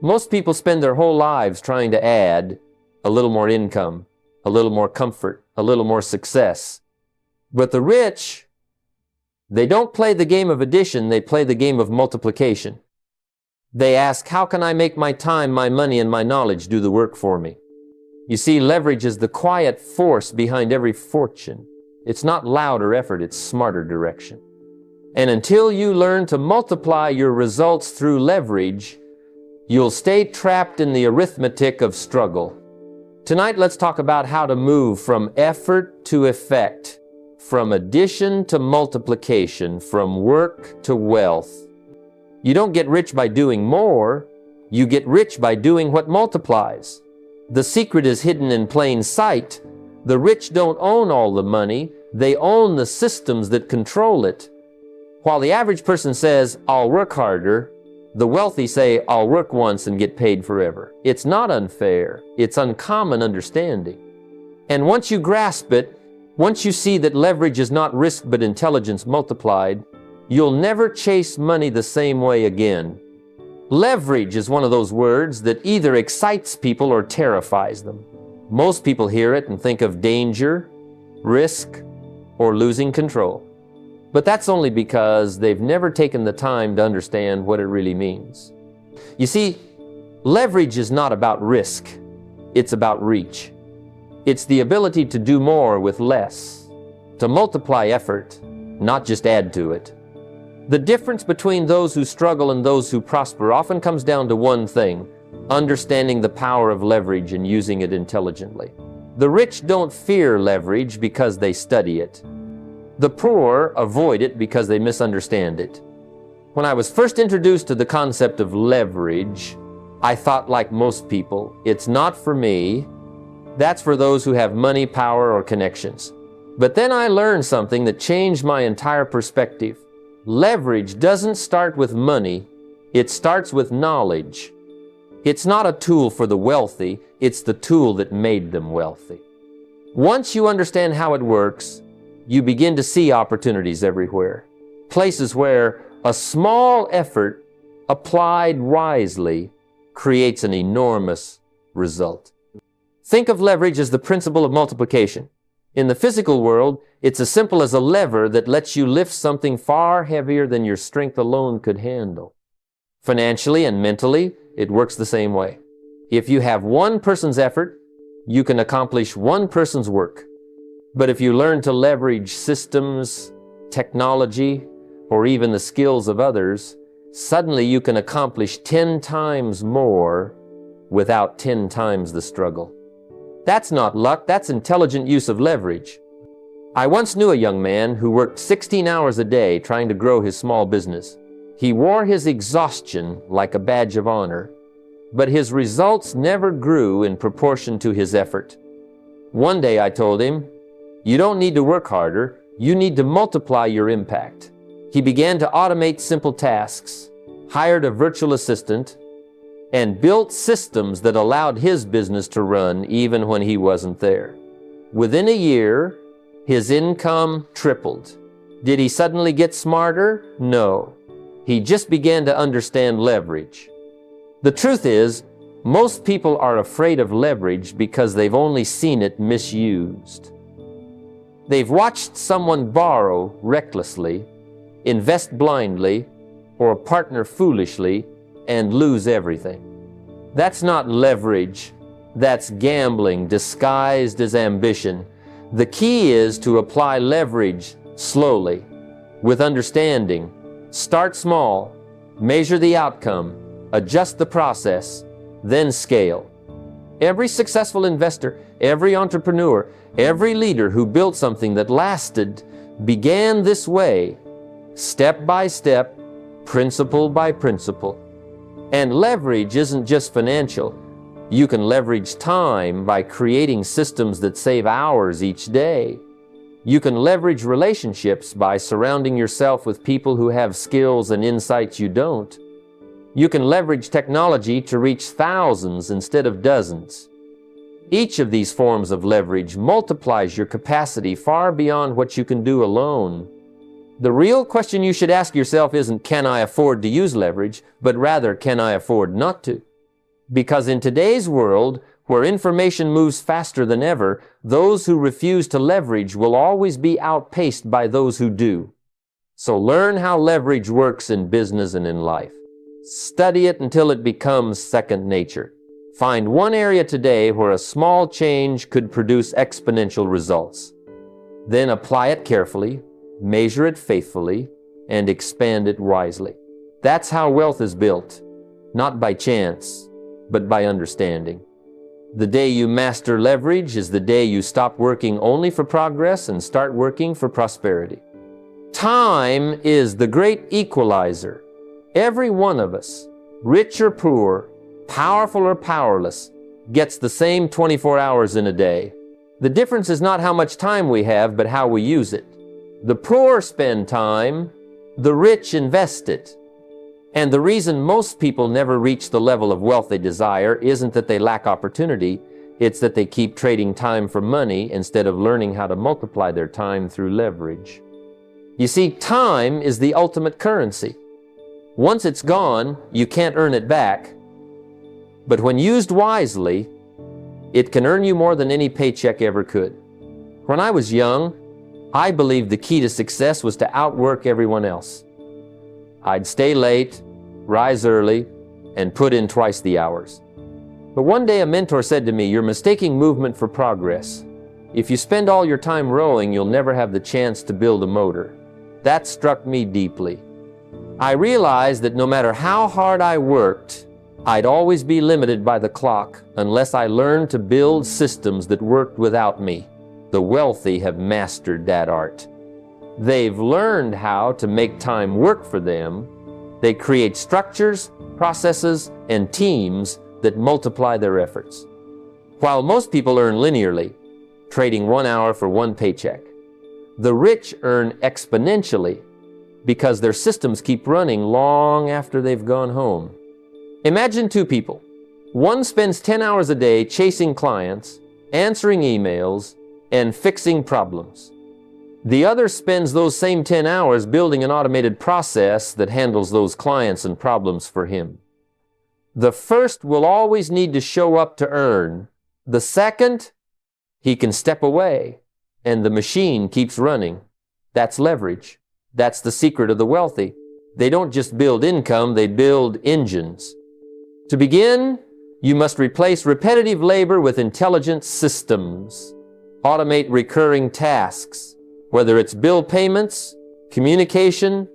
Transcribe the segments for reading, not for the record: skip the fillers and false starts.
Most people spend their whole lives trying to add a little more income, a little more comfort, a little more success. But the rich, they don't play the game of addition, they play the game of multiplication. They ask, how can I make my time, my money, and my knowledge do the work for me? You see, leverage is the quiet force behind every fortune. It's not louder effort, it's smarter direction. And until you learn to multiply your results through leverage, you'll stay trapped in the arithmetic of struggle. Tonight, let's talk about how to move from effort to effect, from addition to multiplication, from work to wealth. You don't get rich by doing more, you get rich by doing what multiplies. The secret is hidden in plain sight. The rich don't own all the money, they own the systems that control it. While the average person says, I'll work harder, the wealthy say, I'll work once and get paid forever. It's not unfair, it's uncommon understanding. And once you grasp it, once you see that leverage is not risk but intelligence multiplied, you'll never chase money the same way again. Leverage is one of those words that either excites people or terrifies them. Most people hear it and think of danger, risk, or losing control. But that's only because they've never taken the time to understand what it really means. You see, leverage is not about risk, it's about reach. It's the ability to do more with less, to multiply effort, not just add to it. The difference between those who struggle and those who prosper often comes down to one thing: understanding the power of leverage and using it intelligently. The rich don't fear leverage because they study it. The poor avoid it because they misunderstand it. When I was first introduced to the concept of leverage, I thought, like most people, it's not for me. That's for those who have money, power, or connections. But then I learned something that changed my entire perspective. Leverage doesn't start with money, it starts with knowledge. It's not a tool for the wealthy, it's the tool that made them wealthy. Once you understand how it works, you begin to see opportunities everywhere. Places where a small effort applied wisely creates an enormous result. Think of leverage as the principle of multiplication. In the physical world, it's as simple as a lever that lets you lift something far heavier than your strength alone could handle. Financially and mentally, it works the same way. If you have one person's effort, you can accomplish one person's work. But if you learn to leverage systems, technology, or even the skills of others, suddenly you can accomplish 10 times more without 10 times the struggle. That's not luck, that's intelligent use of leverage. I once knew a young man who worked 16 hours a day trying to grow his small business. He wore his exhaustion like a badge of honor, but his results never grew in proportion to his effort. One day I told him, you don't need to work harder, you need to multiply your impact. He began to automate simple tasks, hired a virtual assistant, and built systems that allowed his business to run even when he wasn't there. Within a year, his income tripled. Did he suddenly get smarter? No. He just began to understand leverage. The truth is, most people are afraid of leverage because they've only seen it misused. They've watched someone borrow recklessly, invest blindly, or partner foolishly, and lose everything. That's not leverage, that's gambling disguised as ambition. The key is to apply leverage slowly, with understanding. Start small, measure the outcome, adjust the process, then scale. Every successful investor, every entrepreneur, every leader who built something that lasted began this way, step by step, principle by principle. And leverage isn't just financial. You can leverage time by creating systems that save hours each day. You can leverage relationships by surrounding yourself with people who have skills and insights you don't. You can leverage technology to reach thousands instead of dozens. Each of these forms of leverage multiplies your capacity far beyond what you can do alone. The real question you should ask yourself isn't, can I afford to use leverage, but rather, can I afford not to? Because in today's world, where information moves faster than ever, those who refuse to leverage will always be outpaced by those who do. So learn how leverage works in business and in life. Study it until it becomes second nature. Find one area today where a small change could produce exponential results. Then apply it carefully, measure it faithfully, and expand it wisely. That's how wealth is built, not by chance, but by understanding. The day you master leverage is the day you stop working only for progress and start working for prosperity. Time is the great equalizer. Every one of us, rich or poor, powerful or powerless, gets the same 24 hours in a day. The difference is not how much time we have, but how we use it. The poor spend time, the rich invest it. And the reason most people never reach the level of wealth they desire isn't that they lack opportunity, it's that they keep trading time for money instead of learning how to multiply their time through leverage. You see, time is the ultimate currency. Once it's gone, you can't earn it back. But when used wisely, it can earn you more than any paycheck ever could. When I was young, I believed the key to success was to outwork everyone else. I'd stay late, rise early, and put in twice the hours. But one day a mentor said to me, "You're mistaking movement for progress. If you spend all your time rowing, you'll never have the chance to build a motor." That struck me deeply. I realized that no matter how hard I worked, I'd always be limited by the clock unless I learned to build systems that worked without me. The wealthy have mastered that art. They've learned how to make time work for them. They create structures, processes, and teams that multiply their efforts. While most people earn linearly, trading 1 hour for one paycheck, the rich earn exponentially because their systems keep running long after they've gone home. Imagine two people. One spends 10 hours a day chasing clients, answering emails, and fixing problems. The other spends those same 10 hours building an automated process that handles those clients and problems for him. The first will always need to show up to earn. The second, he can step away, and the machine keeps running. That's leverage. That's the secret of the wealthy. They don't just build income, they build engines. To begin, you must replace repetitive labor with intelligent systems. Automate recurring tasks, whether it's bill payments, communication,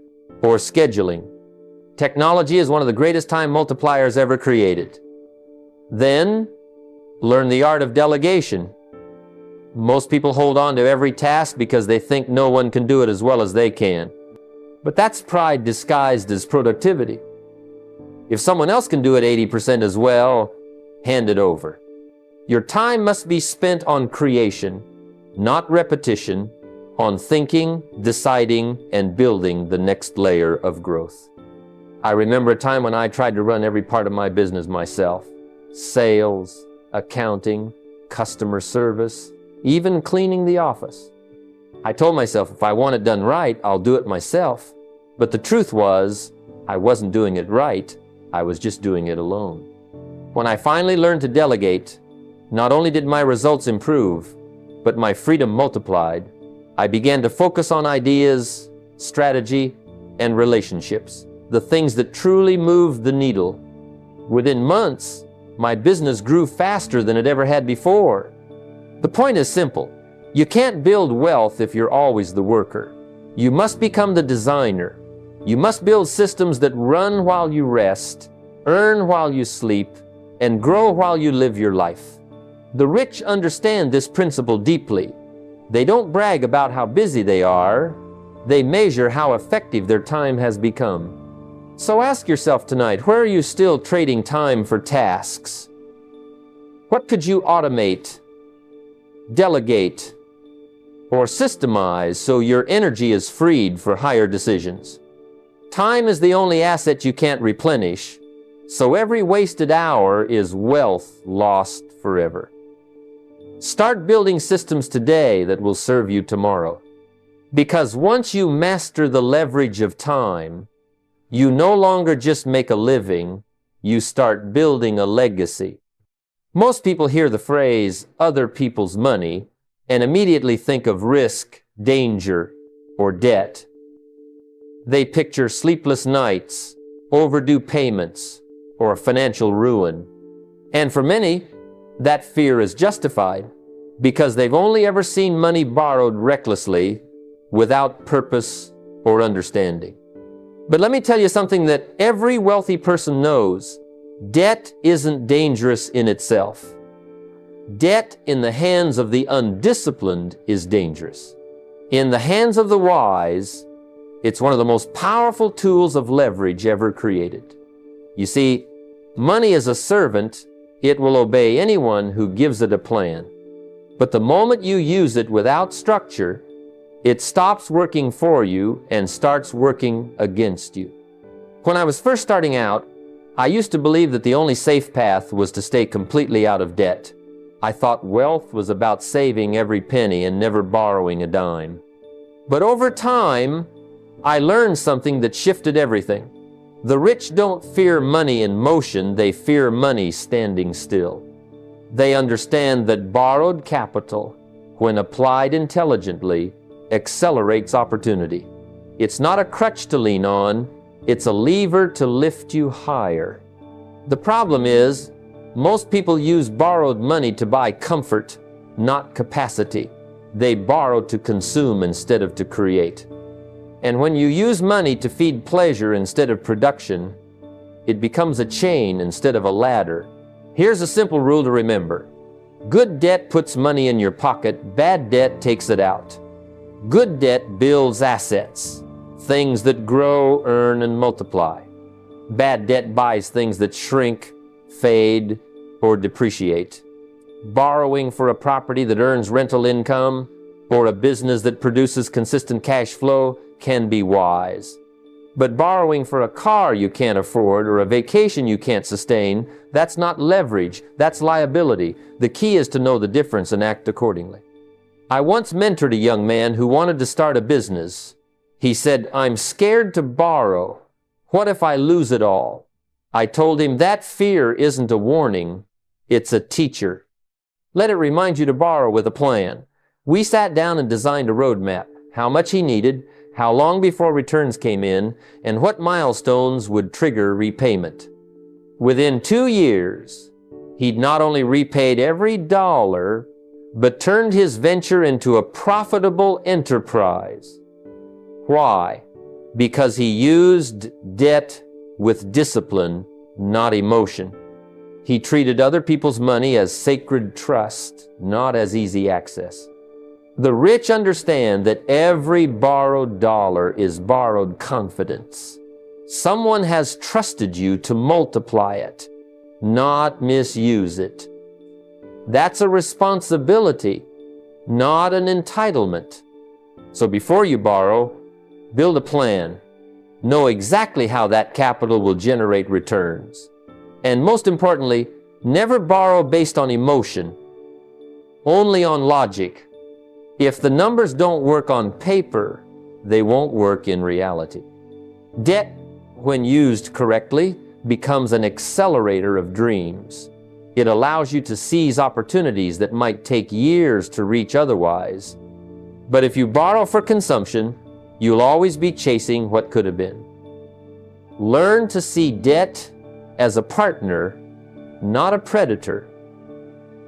or scheduling. Technology is one of the greatest time multipliers ever created. Then, learn the art of delegation. Most people hold on to every task because they think no one can do it as well as they can. But that's pride disguised as productivity. If someone else can do it 80% as well, hand it over. Your time must be spent on creation, not repetition, on thinking, deciding, and building the next layer of growth. I remember a time when I tried to run every part of my business myself. Sales, accounting, customer service, even cleaning the office. I told myself if I want it done right, I'll do it myself. But the truth was, I wasn't doing it right, I was just doing it alone. When I finally learned to delegate, not only did my results improve, but my freedom multiplied. I began to focus on ideas, strategy, and relationships, the things that truly moved the needle. Within months, my business grew faster than it ever had before. The point is simple. You can't build wealth if you're always the worker. You must become the designer. You must build systems that run while you rest, earn while you sleep, and grow while you live your life. The rich understand this principle deeply. They don't brag about how busy they are. They measure how effective their time has become. So ask yourself tonight, where are you still trading time for tasks? What could you automate, delegate, or systemize so your energy is freed for higher decisions? Time is the only asset you can't replenish, so every wasted hour is wealth lost forever. Start building systems today that will serve you tomorrow. Because once you master the leverage of time, you no longer just make a living, you start building a legacy. Most people hear the phrase, other people's money, and immediately think of risk, danger, or debt. They picture sleepless nights, overdue payments, or financial ruin. And for many, that fear is justified because they've only ever seen money borrowed recklessly without purpose or understanding. But let me tell you something that every wealthy person knows. Debt isn't dangerous in itself. Debt in the hands of the undisciplined is dangerous. In the hands of the wise, it's one of the most powerful tools of leverage ever created. You see, money is a servant. It will obey anyone who gives it a plan. But the moment you use it without structure, it stops working for you and starts working against you. When I was first starting out, I used to believe that the only safe path was to stay completely out of debt. I thought wealth was about saving every penny and never borrowing a dime. But over time, I learned something that shifted everything. The rich don't fear money in motion, they fear money standing still. They understand that borrowed capital, when applied intelligently, accelerates opportunity. It's not a crutch to lean on, it's a lever to lift you higher. The problem is, most people use borrowed money to buy comfort, not capacity. They borrow to consume instead of to create. And when you use money to feed pleasure instead of production, it becomes a chain instead of a ladder. Here's a simple rule to remember. Good debt puts money in your pocket, bad debt takes it out. Good debt builds assets, things that grow, earn, and multiply. Bad debt buys things that shrink, fade, or depreciate. Borrowing for a property that earns rental income or a business that produces consistent cash flow can be wise. But borrowing for a car you can't afford or a vacation you can't sustain, that's not leverage, that's liability. The key is to know the difference and act accordingly. I once mentored a young man who wanted to start a business. He said, "I'm scared to borrow. What if I lose it all?" I told him that fear isn't a warning, it's a teacher. Let it remind you to borrow with a plan. We sat down and designed a roadmap, how much he needed, how long before returns came in, and what milestones would trigger repayment. Within 2 years, he'd not only repaid every dollar, but turned his venture into a profitable enterprise. Why? Because he used debt with discipline, not emotion. He treated other people's money as sacred trust, not as easy access. The rich understand that every borrowed dollar is borrowed confidence. Someone has trusted you to multiply it, not misuse it. That's a responsibility, not an entitlement. So before you borrow, build a plan. Know exactly how that capital will generate returns. And most importantly, never borrow based on emotion, only on logic. If the numbers don't work on paper, they won't work in reality. Debt, when used correctly, becomes an accelerator of dreams. It allows you to seize opportunities that might take years to reach otherwise. But if you borrow for consumption, you'll always be chasing what could have been. Learn to see debt as a partner, not a predator,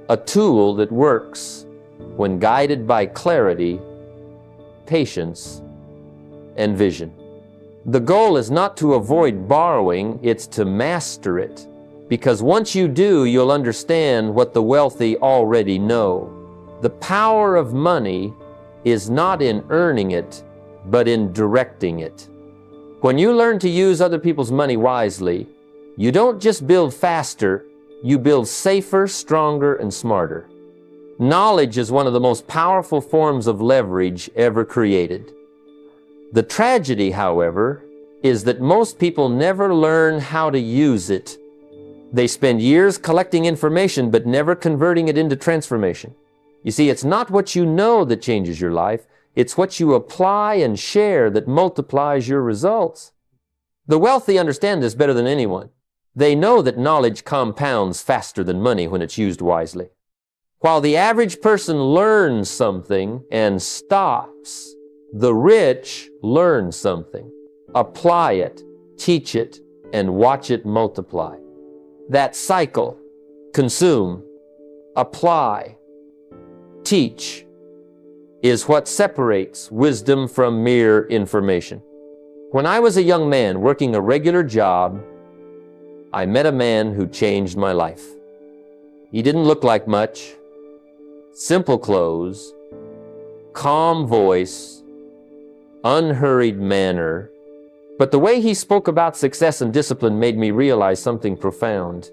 a tool that works when guided by clarity, patience, and vision. The goal is not to avoid borrowing, it's to master it. Because once you do, you'll understand what the wealthy already know. The power of money is not in earning it, but in directing it. When you learn to use other people's money wisely, you don't just build faster, you build safer, stronger, and smarter. Knowledge is one of the most powerful forms of leverage ever created. The tragedy, however, is that most people never learn how to use it. They spend years collecting information but never converting it into transformation. You see, it's not what you know that changes your life, it's what you apply and share that multiplies your results. The wealthy understand this better than anyone. They know that knowledge compounds faster than money when it's used wisely. While the average person learns something and stops, the rich learn something, apply it, teach it, and watch it multiply. That cycle, consume, apply, teach, is what separates wisdom from mere information. When I was a young man working a regular job, I met a man who changed my life. He didn't look like much, simple clothes, calm voice, unhurried manner, but the way he spoke about success and discipline made me realize something profound.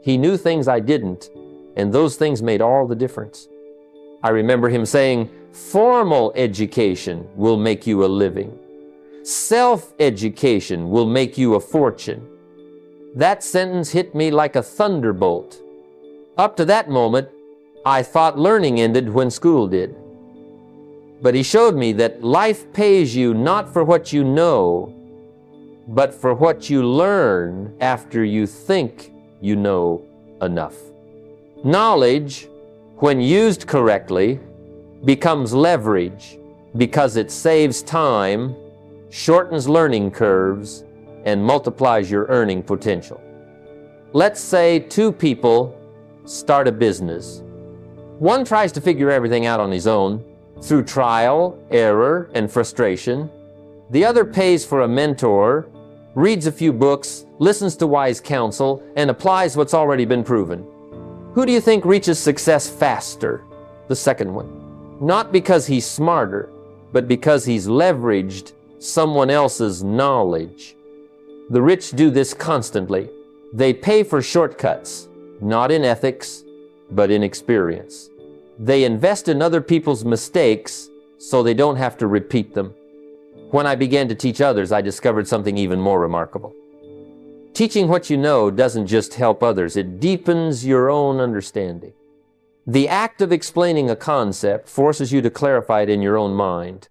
He knew things I didn't, and those things made all the difference. I remember him saying, "Formal education will make you a living. Self-education will make you a fortune." That sentence hit me like a thunderbolt. Up to that moment, I thought learning ended when school did. But he showed me that life pays you not for what you know, but for what you learn after you think you know enough. Knowledge, when used correctly, becomes leverage because it saves time, shortens learning curves, and multiplies your earning potential. Let's say two people start a business. One tries to figure everything out on his own through trial, error, and frustration. The other pays for a mentor, reads a few books, listens to wise counsel, and applies what's already been proven. Who do you think reaches success faster? The second one. Not because he's smarter, but because he's leveraged someone else's knowledge. The rich do this constantly. They pay for shortcuts, not in ethics, but in experience. They invest in other people's mistakes so they don't have to repeat them. When I began to teach others, I discovered something even more remarkable. Teaching what you know doesn't just help others, it deepens your own understanding. The act of explaining a concept forces you to clarify it in your own mind.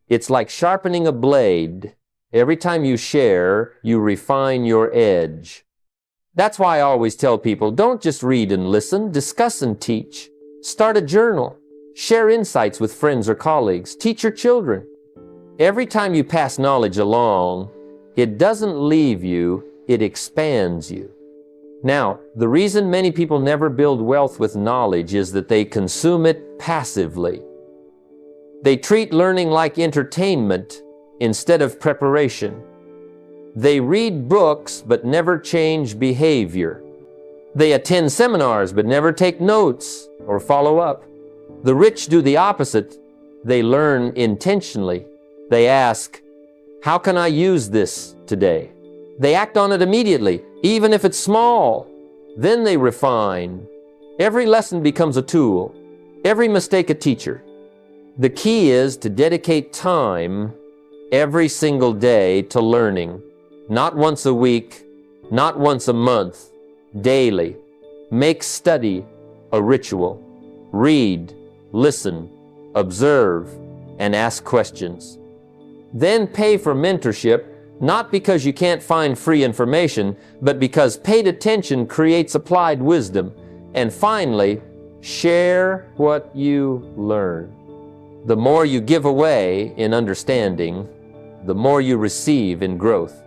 It's like sharpening a blade. Every time you share, you refine your edge. That's why I always tell people, don't just read and listen, discuss and teach. Start a journal. Share insights with friends or colleagues. Teach your children. Every time you pass knowledge along, it doesn't leave you, it expands you. Now, the reason many people never build wealth with knowledge is that they consume it passively. They treat learning like entertainment instead of preparation. They read books but never change behavior. They attend seminars but never take notes or follow up. The rich do the opposite. They learn intentionally. They ask, "How can I use this today?" They act on it immediately, even if it's small. Then they refine. Every lesson becomes a tool, every mistake a teacher. The key is to dedicate time every single day to learning, not once a week, not once a month, daily. Make study a ritual. Read, listen, observe, and ask questions. Then pay for mentorship, not because you can't find free information, but because paid attention creates applied wisdom. And finally, share what you learn. The more you give away in understanding, the more you receive in growth.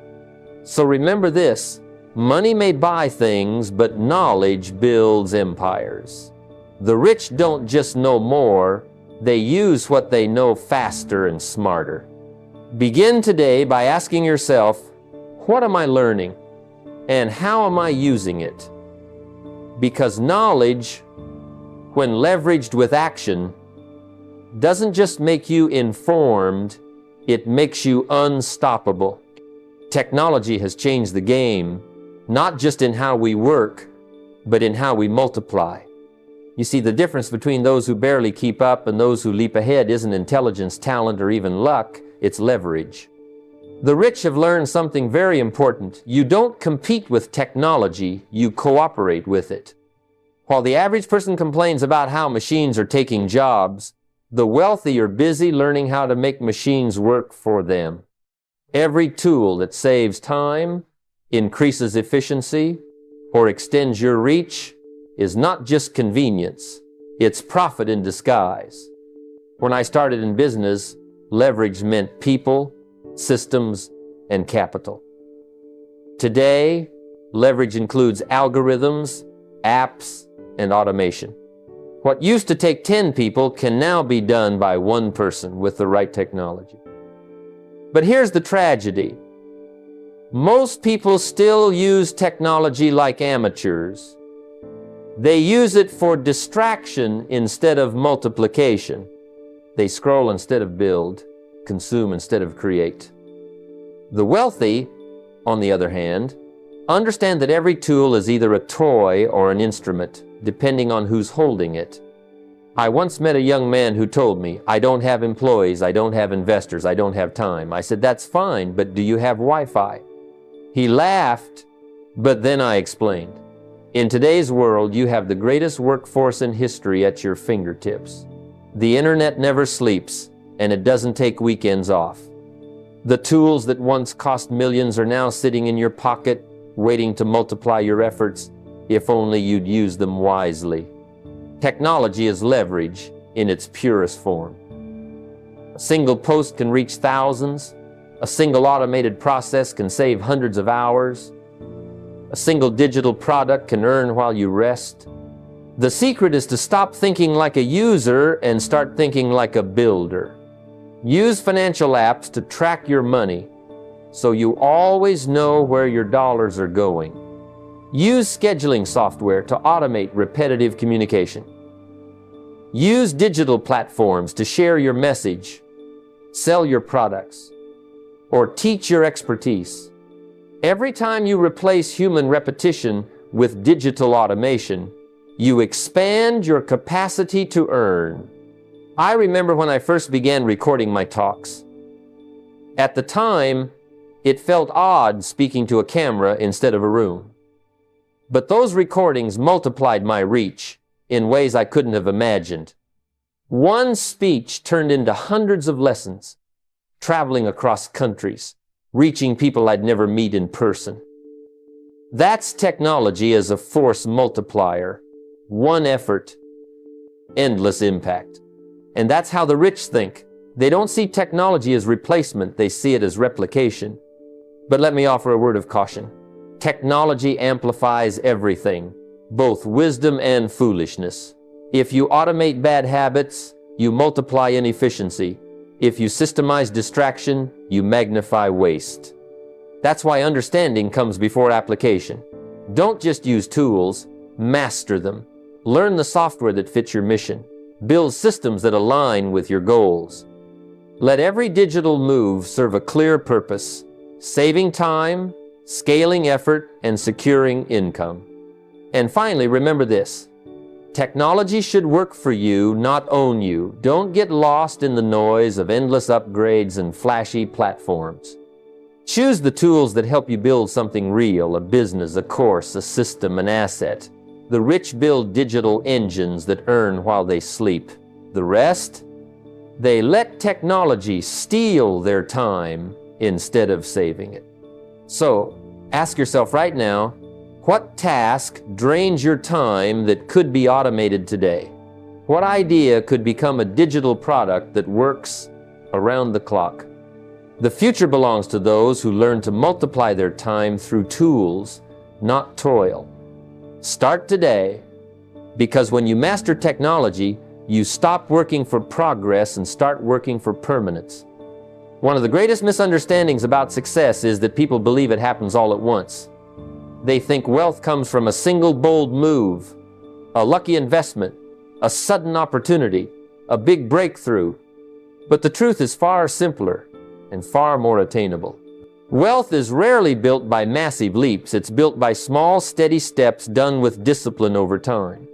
So remember this, money may buy things, but knowledge builds empires. The rich don't just know more, they use what they know faster and smarter. Begin today by asking yourself, what am I learning? And how am I using it? Because knowledge, when leveraged with action, doesn't just make you informed, it makes you unstoppable. Technology has changed the game, not just in how we work, but in how we multiply. You see, the difference between those who barely keep up and those who leap ahead isn't intelligence, talent, or even luck, it's leverage. The rich have learned something very important. You don't compete with technology, you cooperate with it. While the average person complains about how machines are taking jobs, the wealthy are busy learning how to make machines work for them. Every tool that saves time, increases efficiency, or extends your reach is not just convenience, it's profit in disguise. When I started in business, leverage meant people, systems, and capital. Today, leverage includes algorithms, apps, and automation. What used to take 10 people can now be done by one person with the right technology. But here's the tragedy. Most people still use technology like amateurs. They use it for distraction instead of multiplication. They scroll instead of build, consume instead of create. The wealthy, on the other hand, understand that every tool is either a toy or an instrument, depending on who's holding it. I once met a young man who told me, "I don't have employees, I don't have investors, I don't have time." I said, "That's fine, but do you have Wi-Fi?" He laughed, but then I explained, "In today's world, you have the greatest workforce in history at your fingertips. The internet never sleeps, and it doesn't take weekends off. The tools that once cost millions are now sitting in your pocket, waiting to multiply your efforts, if only you'd use them wisely." Technology is leverage in its purest form. A single post can reach thousands. A single automated process can save hundreds of hours. A single digital product can earn while you rest. The secret is to stop thinking like a user and start thinking like a builder. Use financial apps to track your money so you always know where your dollars are going. Use scheduling software to automate repetitive communication. Use digital platforms to share your message, sell your products, or teach your expertise. Every time you replace human repetition with digital automation, you expand your capacity to earn. I remember when I first began recording my talks. At the time, it felt odd speaking to a camera instead of a room. But those recordings multiplied my reach in ways I couldn't have imagined. One speech turned into hundreds of lessons, traveling across countries, reaching people I'd never meet in person. That's technology as a force multiplier. One effort, endless impact. And that's how the rich think. They don't see technology as replacement, they see it as replication. But let me offer a word of caution. Technology amplifies everything, both wisdom and foolishness. If you automate bad habits, you multiply inefficiency. If you systemize distraction, you magnify waste. That's why understanding comes before application. Don't just use tools, master them. Learn the software that fits your mission. Build systems that align with your goals. Let every digital move serve a clear purpose, saving time, scaling effort, and securing income. And finally, remember this. Technology should work for you, not own you. Don't get lost in the noise of endless upgrades and flashy platforms. Choose the tools that help you build something real, a business, a course, a system, an asset. The rich build digital engines that earn while they sleep. The rest? They let technology steal their time instead of saving it. So, ask yourself right now, what task drains your time that could be automated today? What idea could become a digital product that works around the clock? The future belongs to those who learn to multiply their time through tools, not toil. Start today, because when you master technology, you stop working for progress and start working for permanence. One of the greatest misunderstandings about success is that people believe it happens all at once. They think wealth comes from a single bold move, a lucky investment, a sudden opportunity, a big breakthrough. But the truth is far simpler and far more attainable. Wealth is rarely built by massive leaps. It's built by small, steady steps done with discipline over time.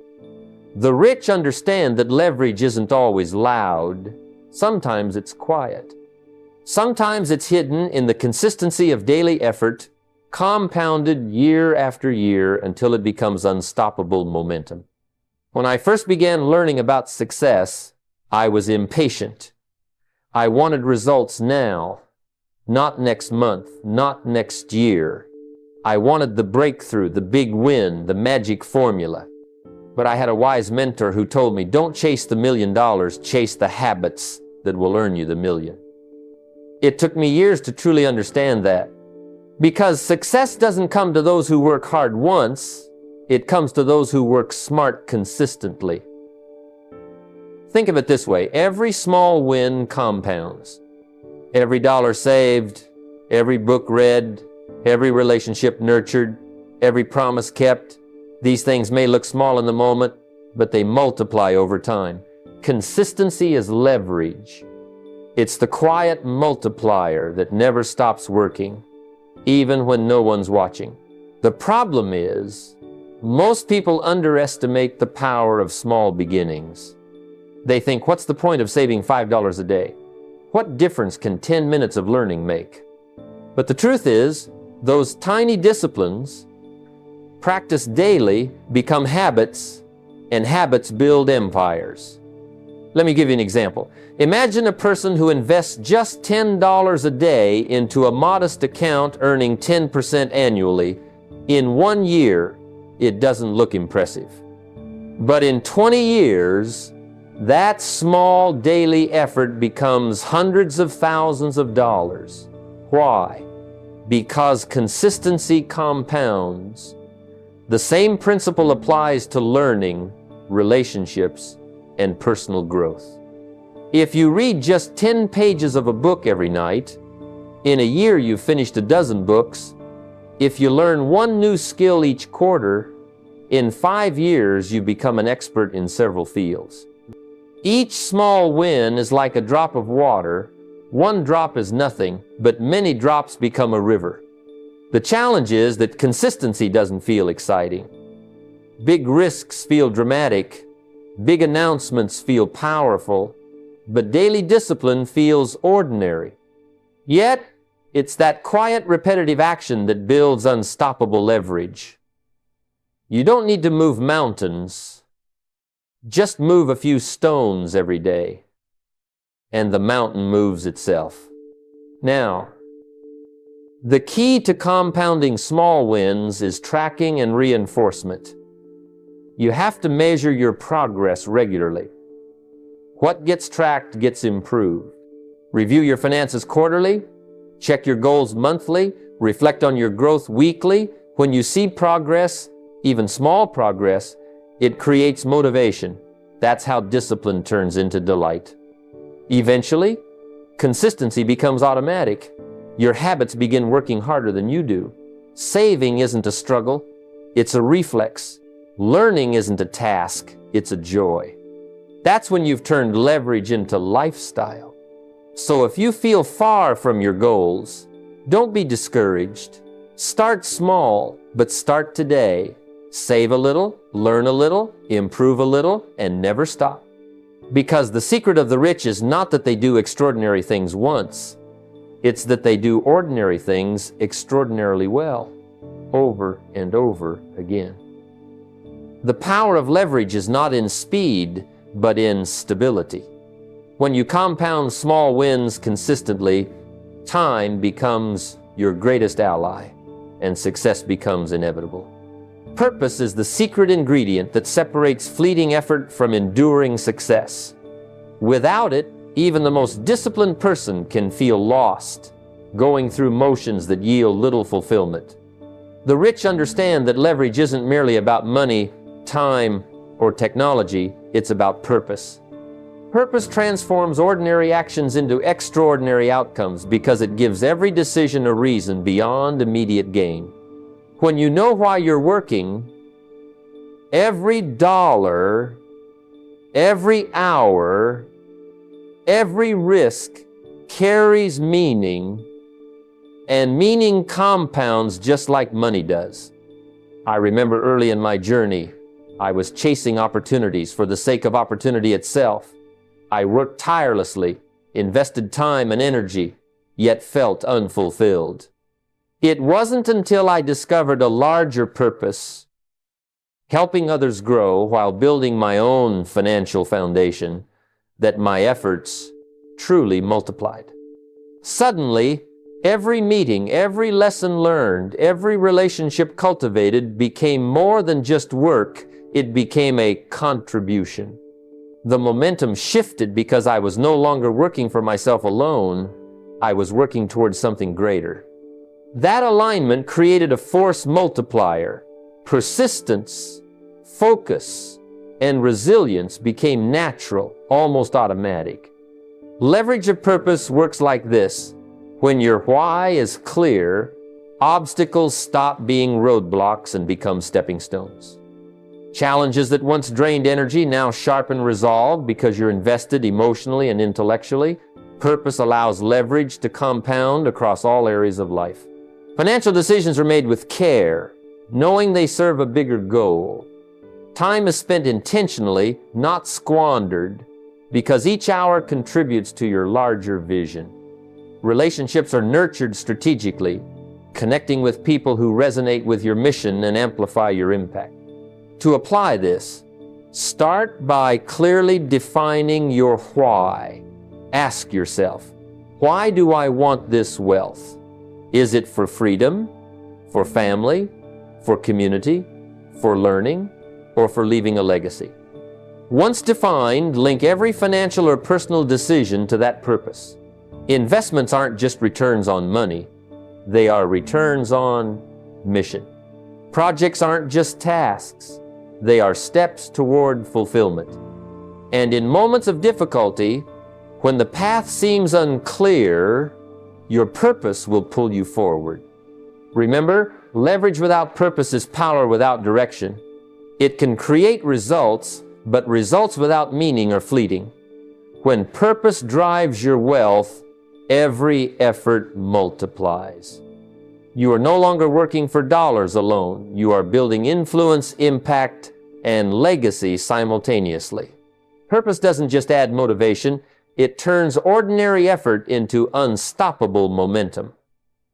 The rich understand that leverage isn't always loud. Sometimes it's quiet. Sometimes it's hidden in the consistency of daily effort, compounded year after year until it becomes unstoppable momentum. When I first began learning about success, I was impatient. I wanted results now, not next month, not next year. I wanted the breakthrough, the big win, the magic formula. But I had a wise mentor who told me, don't chase the $1 million, chase the habits that will earn you the million. It took me years to truly understand that. Because success doesn't come to those who work hard once, it comes to those who work smart consistently. Think of it this way, every small win compounds. Every dollar saved, every book read, every relationship nurtured, every promise kept. These things may look small in the moment, but they multiply over time. Consistency is leverage. It's the quiet multiplier that never stops working, even when no one's watching. The problem is, most people underestimate the power of small beginnings. They think, what's the point of saving $5 a day? What difference can 10 minutes of learning make? But the truth is, those tiny disciplines, practiced daily, become habits, and habits build empires. Let me give you an example. Imagine a person who invests just $10 a day into a modest account earning 10% annually. In 1 year, it doesn't look impressive. But in 20 years, that small daily effort becomes hundreds of thousands of dollars. Why? Because consistency compounds. The same principle applies to learning, relationships, and personal growth. If you read just 10 pages of a book every night, in a year you've finished a dozen books. If you learn one new skill each quarter, in 5 years you become an expert in several fields. Each small win is like a drop of water. One drop is nothing, but many drops become a river. The challenge is that consistency doesn't feel exciting. Big risks feel dramatic. Big announcements feel powerful. But daily discipline feels ordinary. Yet, it's that quiet, repetitive action that builds unstoppable leverage. You don't need to move mountains. Just move a few stones every day, and the mountain moves itself. Now, the key to compounding small wins is tracking and reinforcement. You have to measure your progress regularly. What gets tracked gets improved. Review your finances quarterly, check your goals monthly, reflect on your growth weekly. When you see progress, even small progress, it creates motivation. That's how discipline turns into delight. Eventually, consistency becomes automatic. Your habits begin working harder than you do. Saving isn't a struggle, it's a reflex. Learning isn't a task, it's a joy. That's when you've turned leverage into lifestyle. So if you feel far from your goals, don't be discouraged. Start small, but start today. Save a little, learn a little, improve a little, and never stop. Because the secret of the rich is not that they do extraordinary things once. It's that they do ordinary things extraordinarily well, over and over again. The power of leverage is not in speed, but in stability. When you compound small wins consistently, time becomes your greatest ally, and success becomes inevitable. Purpose is the secret ingredient that separates fleeting effort from enduring success. Without it, even the most disciplined person can feel lost, going through motions that yield little fulfillment. The rich understand that leverage isn't merely about money, time, or technology, it's about purpose. Purpose transforms ordinary actions into extraordinary outcomes because it gives every decision a reason beyond immediate gain. When you know why you're working, every dollar, every hour, every risk carries meaning, and meaning compounds just like money does. I remember early in my journey, I was chasing opportunities for the sake of opportunity itself. I worked tirelessly, invested time and energy, yet felt unfulfilled. It wasn't until I discovered a larger purpose, helping others grow while building my own financial foundation, that my efforts truly multiplied. Suddenly, Every meeting, every lesson learned, every relationship cultivated became more than just work. It became a contribution. The momentum shifted because I was no longer working for myself alone. I was working towards something greater. That alignment created a force multiplier. Persistence, focus, and resilience became natural, almost automatic. Leverage of purpose works like this. When your why is clear, obstacles stop being roadblocks and become stepping stones. Challenges that once drained energy now sharpen resolve because you're invested emotionally and intellectually. Purpose allows leverage to compound across all areas of life. Financial decisions are made with care, knowing they serve a bigger goal. Time is spent intentionally, not squandered, because each hour contributes to your larger vision. Relationships are nurtured strategically, connecting with people who resonate with your mission and amplify your impact. To apply this, start by clearly defining your why. Ask yourself, why do I want this wealth? Is it for freedom, for family, for community, for learning, or for leaving a legacy? Once defined, link every financial or personal decision to that purpose. Investments aren't just returns on money, they are returns on mission. Projects aren't just tasks, they are steps toward fulfillment. And in moments of difficulty, when the path seems unclear, your purpose will pull you forward. Remember, leverage without purpose is power without direction. It can create results, but results without meaning are fleeting. When purpose drives your wealth, every effort multiplies. You are no longer working for dollars alone. You are building influence, impact, and legacy simultaneously. Purpose doesn't just add motivation, it turns ordinary effort into unstoppable momentum.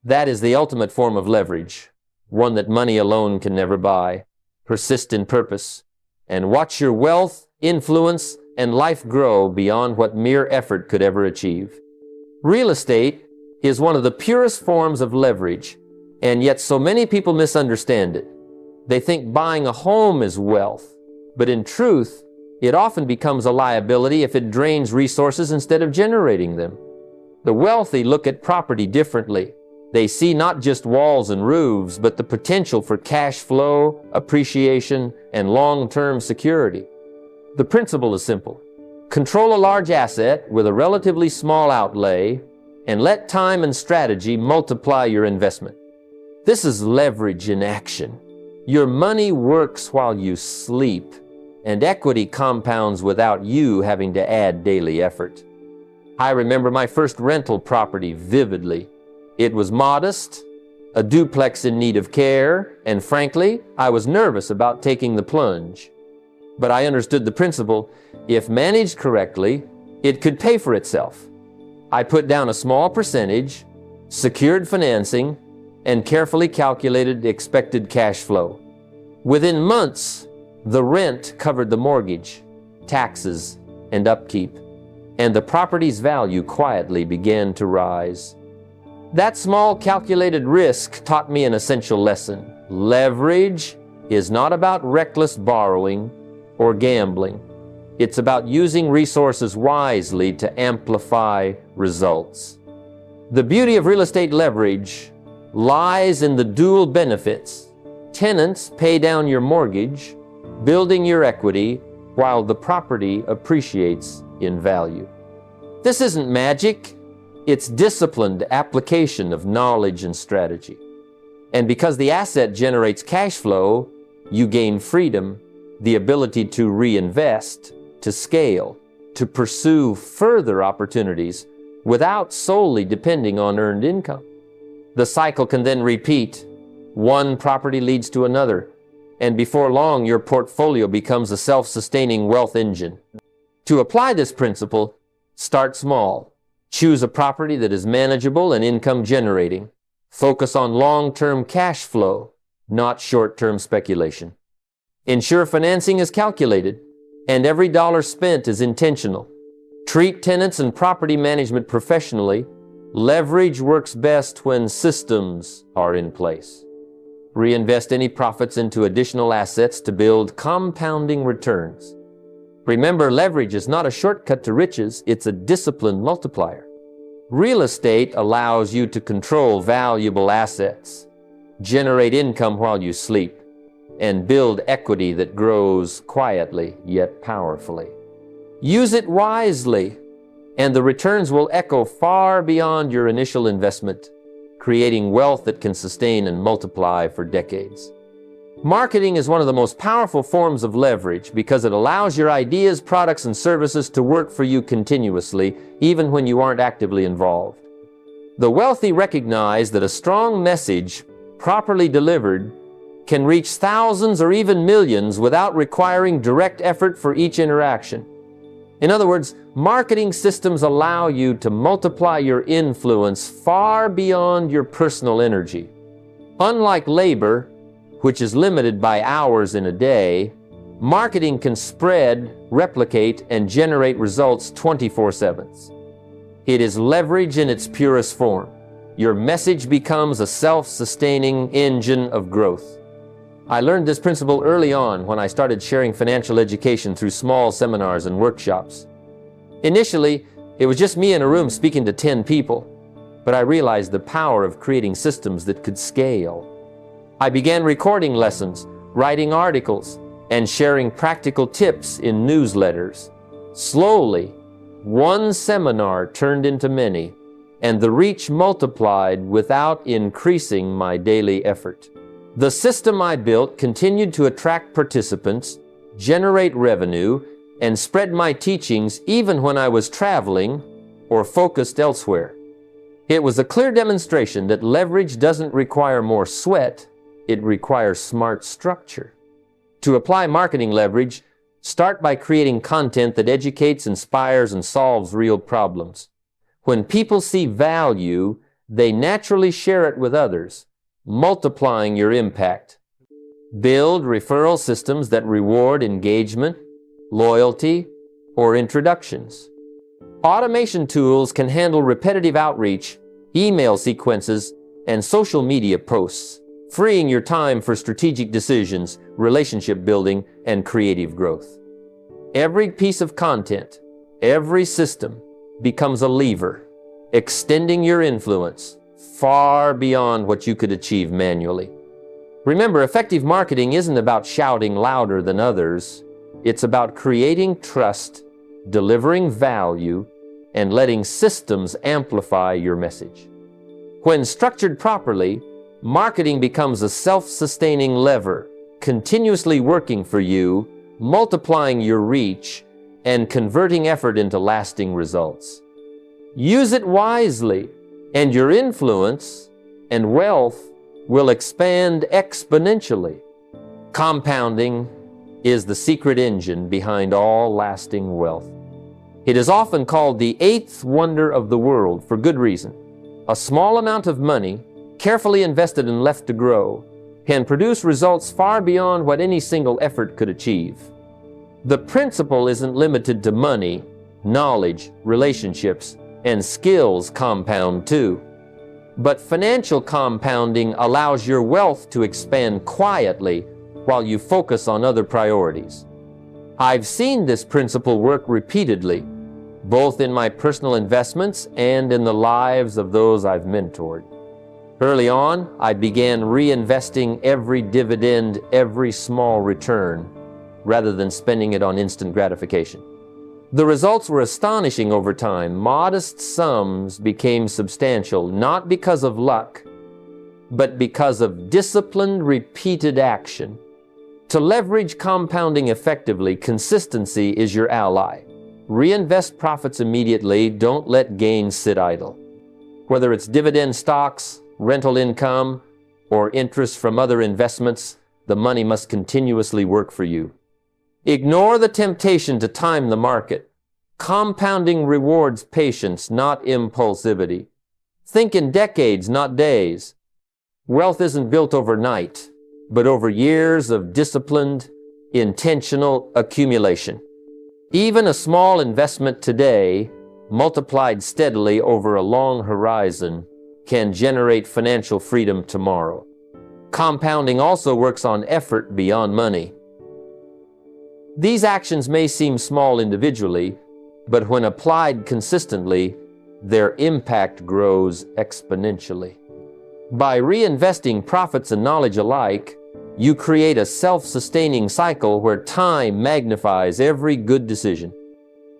That is the ultimate form of leverage, one that money alone can never buy. Persist in purpose, and watch your wealth, influence, and life grow beyond what mere effort could ever achieve. Real estate is one of the purest forms of leverage, and yet so many people misunderstand it. They think buying a home is wealth, but in truth, it often becomes a liability if it drains resources instead of generating them. The wealthy look at property differently. They see not just walls and roofs, but the potential for cash flow, appreciation, and long-term security. The principle is simple. Control a large asset with a relatively small outlay, and let time and strategy multiply your investment. This is leverage in action. Your money works while you sleep, and equity compounds without you having to add daily effort. I remember my first rental property vividly. It was modest, a duplex in need of care, and frankly, I was nervous about taking the plunge. But I understood the principle. If managed correctly, it could pay for itself. I put down a small percentage, secured financing, and carefully calculated expected cash flow. Within months, the rent covered the mortgage, taxes, and upkeep, and the property's value quietly began to rise. That small calculated risk taught me an essential lesson. Leverage is not about reckless borrowing or gambling. It's about using resources wisely to amplify results. The beauty of real estate leverage lies in the dual benefits. Tenants pay down your mortgage, building your equity, while the property appreciates in value. This isn't magic. It's disciplined application of knowledge and strategy. And because the asset generates cash flow, you gain freedom, the ability to reinvest, to scale, to pursue further opportunities without solely depending on earned income. The cycle can then repeat. One property leads to another, and before long, your portfolio becomes a self-sustaining wealth engine. To apply this principle, start small. Choose a property that is manageable and income generating. Focus on long-term cash flow, not short-term speculation. Ensure financing is calculated and every dollar spent is intentional. Treat tenants and property management professionally Leverage works best when systems are in place. Reinvest any profits into additional assets to build compounding returns. Remember, leverage is not a shortcut to riches, it's a disciplined multiplier. Real estate allows you to control valuable assets, generate income while you sleep, and build equity that grows quietly yet powerfully. Use it wisely, and the returns will echo far beyond your initial investment, creating wealth that can sustain and multiply for decades. Marketing is one of the most powerful forms of leverage because it allows your ideas, products, and services to work for you continuously, even when you aren't actively involved. The wealthy recognize that a strong message, properly delivered, can reach thousands or even millions without requiring direct effort for each interaction. In other words, marketing systems allow you to multiply your influence far beyond your personal energy. Unlike labor, which is limited by hours in a day, marketing can spread, replicate, and generate results 24/7. It is leverage in its purest form. Your message becomes a self-sustaining engine of growth. I learned this principle early on when I started sharing financial education through small seminars and workshops. Initially, it was just me in a room speaking to 10 people, but I realized the power of creating systems that could scale. I began recording lessons, writing articles, and sharing practical tips in newsletters. Slowly, one seminar turned into many, and the reach multiplied without increasing my daily effort. The system I built continued to attract participants, generate revenue, and spread my teachings even when I was traveling or focused elsewhere. It was a clear demonstration that leverage doesn't require more sweat, it requires smart structure. To apply marketing leverage, start by creating content that educates, inspires, and solves real problems. When people see value, they naturally share it with others, multiplying your impact. Build referral systems that reward engagement, loyalty, or introductions. Automation tools can handle repetitive outreach, email sequences, and social media posts, freeing your time for strategic decisions, relationship building, and creative growth. Every piece of content, every system becomes a lever, extending your influence far beyond what you could achieve manually. Remember, effective marketing isn't about shouting louder than others. It's about creating trust, delivering value, and letting systems amplify your message. When structured properly, marketing becomes a self-sustaining lever, continuously working for you, multiplying your reach, and converting effort into lasting results. Use it wisely, and your influence and wealth will expand exponentially. Compounding is the secret engine behind all lasting wealth. It is often called the eighth wonder of the world for good reason. A small amount of money, carefully invested and left to grow, can produce results far beyond what any single effort could achieve. The principle isn't limited to money. Knowledge, relationships, and skills compound too. But financial compounding allows your wealth to expand quietly while you focus on other priorities. I've seen this principle work repeatedly, both in my personal investments and in the lives of those I've mentored. Early on, I began reinvesting every dividend, every small return, rather than spending it on instant gratification. The results were astonishing over time. Modest sums became substantial, not because of luck, but because of disciplined, repeated action. To leverage compounding effectively, consistency is your ally. Reinvest profits immediately. Don't let gains sit idle. Whether it's dividend stocks, rental income, or interest from other investments, the money must continuously work for you. Ignore the temptation to time the market. Compounding rewards patience, not impulsivity. Think in decades, not days. Wealth isn't built overnight, but over years of disciplined, intentional accumulation. Even a small investment today multiplied steadily over a long horizon, can generate financial freedom tomorrow. Compounding also works on effort beyond money. These actions may seem small individually, but when applied consistently, their impact grows exponentially. By reinvesting profits and knowledge alike, you create a self-sustaining cycle where time magnifies every good decision.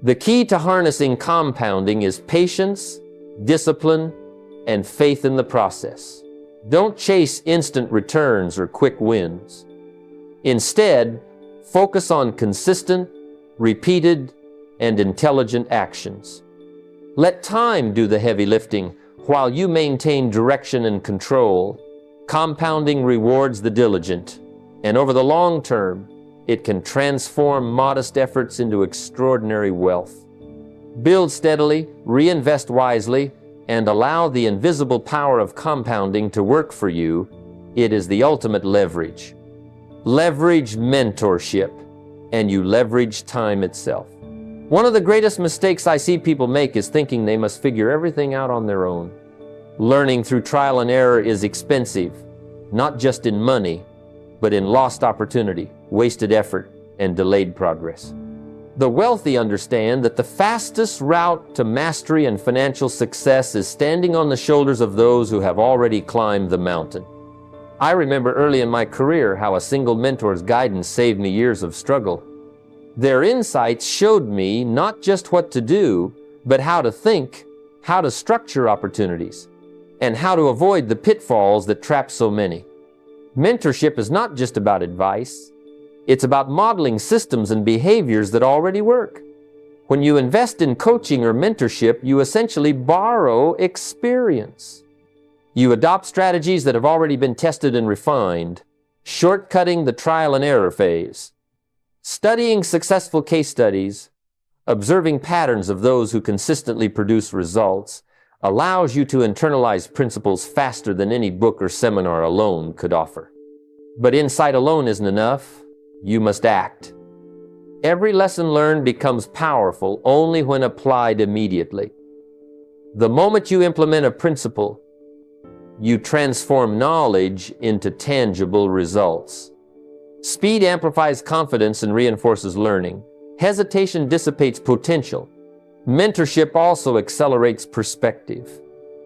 The key to harnessing compounding is patience, discipline, and faith in the process. Don't chase instant returns or quick wins. Instead, focus on consistent, repeated, and intelligent actions. Let time do the heavy lifting while you maintain direction and control. Compounding rewards the diligent, and over the long term, it can transform modest efforts into extraordinary wealth. Build steadily, reinvest wisely, and allow the invisible power of compounding to work for you. It is the ultimate leverage. Leverage mentorship, and you leverage time itself. One of the greatest mistakes I see people make is thinking they must figure everything out on their own. Learning through trial and error is expensive, not just in money, but in lost opportunity, wasted effort, and delayed progress. The wealthy understand that the fastest route to mastery and financial success is standing on the shoulders of those who have already climbed the mountain. I remember early in my career how a single mentor's guidance saved me years of struggle. Their insights showed me not just what to do, but how to think, how to structure opportunities, and how to avoid the pitfalls that trap so many. Mentorship is not just about advice. It's about modeling systems and behaviors that already work. When you invest in coaching or mentorship, you essentially borrow experience. You adopt strategies that have already been tested and refined, shortcutting the trial and error phase. Studying successful case studies, observing patterns of those who consistently produce results, allows you to internalize principles faster than any book or seminar alone could offer. But insight alone isn't enough. You must act. Every lesson learned becomes powerful only when applied immediately. The moment you implement a principle, you transform knowledge into tangible results. Speed amplifies confidence and reinforces learning. Hesitation dissipates potential. Mentorship also accelerates perspective.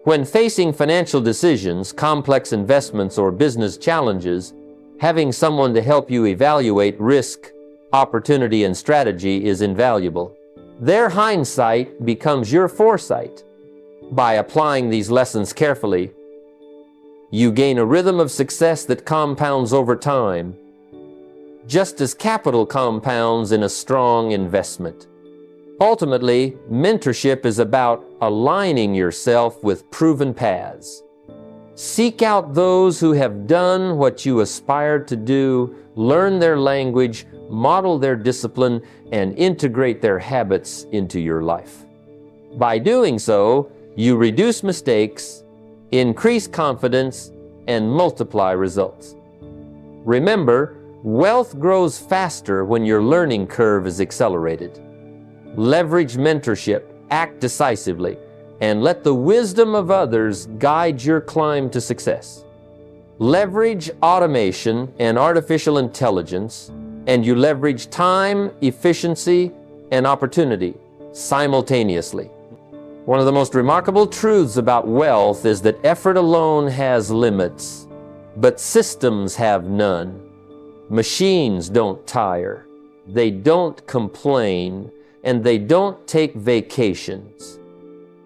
When facing financial decisions, complex investments, or business challenges, having someone to help you evaluate risk, opportunity, and strategy is invaluable. Their hindsight becomes your foresight. By applying these lessons carefully, you gain a rhythm of success that compounds over time, just as capital compounds in a strong investment. Ultimately, mentorship is about aligning yourself with proven paths. Seek out those who have done what you aspire to do, learn their language, model their discipline, and integrate their habits into your life. By doing so, you reduce mistakes, increase confidence, and multiply results. Remember, wealth grows faster when your learning curve is accelerated. Leverage mentorship, act decisively, and let the wisdom of others guide your climb to success. Leverage automation and artificial intelligence, and you leverage time, efficiency, and opportunity simultaneously. One of the most remarkable truths about wealth is that effort alone has limits, but systems have none. Machines don't tire, they don't complain, and they don't take vacations.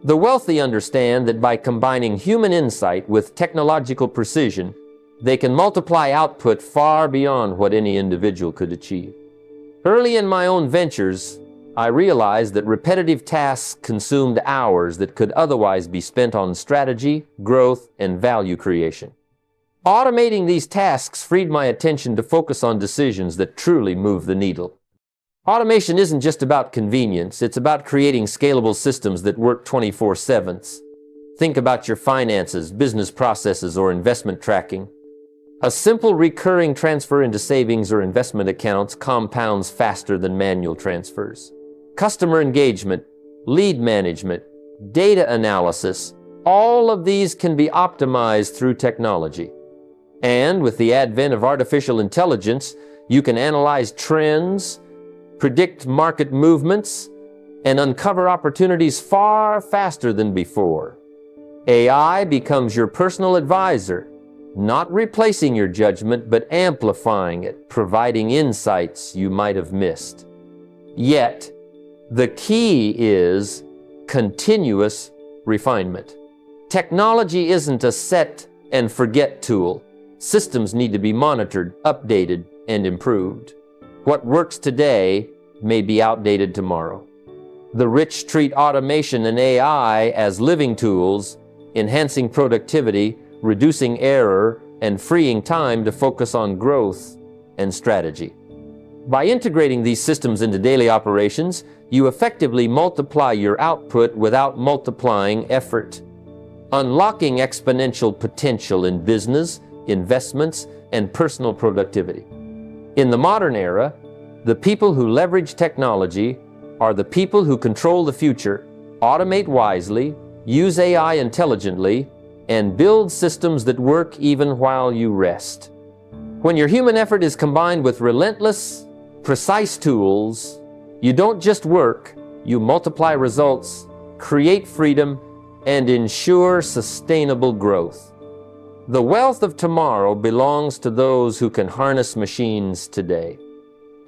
The wealthy understand that by combining human insight with technological precision, they can multiply output far beyond what any individual could achieve. Early in my own ventures, I realized that repetitive tasks consumed hours that could otherwise be spent on strategy, growth, and value creation. Automating these tasks freed my attention to focus on decisions that truly move the needle. Automation isn't just about convenience, it's about creating scalable systems that work 24/7. Think about your finances, business processes, or investment tracking. A simple recurring transfer into savings or investment accounts compounds faster than manual transfers. Customer engagement, lead management, data analysis. All of these can be optimized through technology. And with the advent of artificial intelligence, you can analyze trends, predict market movements, and uncover opportunities far faster than before. AI becomes your personal advisor, not replacing your judgment, but amplifying it, providing insights you might have missed. Yet, the key is continuous refinement. Technology isn't a set and forget tool. Systems need to be monitored, updated, and improved. What works today may be outdated tomorrow. The rich treat automation and AI as living tools, enhancing productivity, reducing error, and freeing time to focus on growth and strategy. By integrating these systems into daily operations, you effectively multiply your output without multiplying effort, unlocking exponential potential in business, investments, and personal productivity. In the modern era, the people who leverage technology are the people who control the future, automate wisely, use AI intelligently, and build systems that work even while you rest. When your human effort is combined with relentless, precise tools, you don't just work, you multiply results, create freedom, and ensure sustainable growth. The wealth of tomorrow belongs to those who can harness machines today.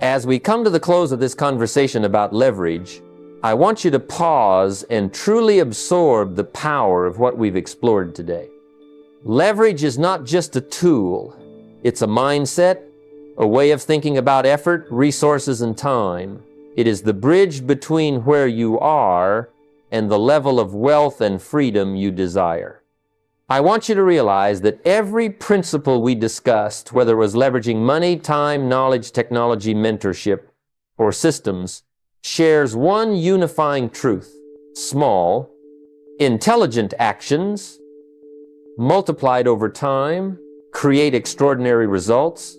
As we come to the close of this conversation about leverage, I want you to pause and truly absorb the power of what we've explored today. Leverage is not just a tool, it's a mindset, a way of thinking about effort, resources, and time. It is the bridge between where you are and the level of wealth and freedom you desire. I want you to realize that every principle we discussed, whether it was leveraging money, time, knowledge, technology, mentorship, or systems, shares one unifying truth: small, intelligent actions, multiplied over time, create extraordinary results.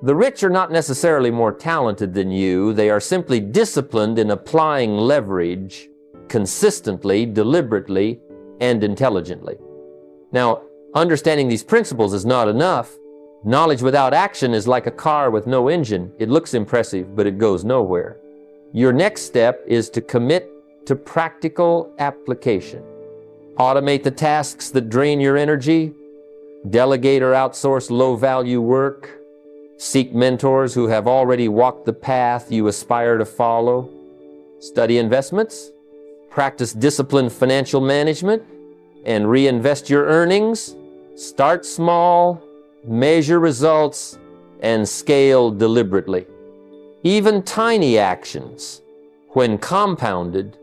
The rich are not necessarily more talented than you. They are simply disciplined in applying leverage consistently, deliberately, and intelligently. Now, understanding these principles is not enough. Knowledge without action is like a car with no engine. It looks impressive, but it goes nowhere. Your next step is to commit to practical application. Automate the tasks that drain your energy. Delegate or outsource low-value work. Seek mentors who have already walked the path you aspire to follow. Study investments. Practice disciplined financial management and reinvest your earnings. Start small, measure results, and scale deliberately. Even tiny actions, when compounded,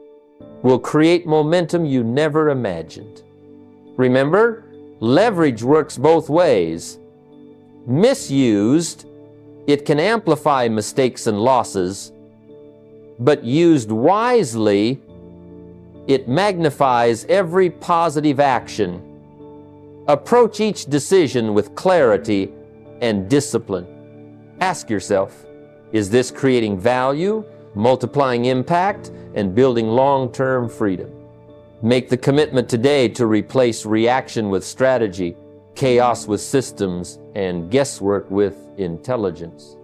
will create momentum you never imagined. Remember, leverage works both ways. Misused, it can amplify mistakes and losses, but used wisely, it magnifies every positive action. Approach each decision with clarity and discipline. Ask yourself, is this creating value, multiplying impact, and building long-term freedom? Make the commitment today to replace reaction with strategy, chaos with systems, and guesswork with intelligence.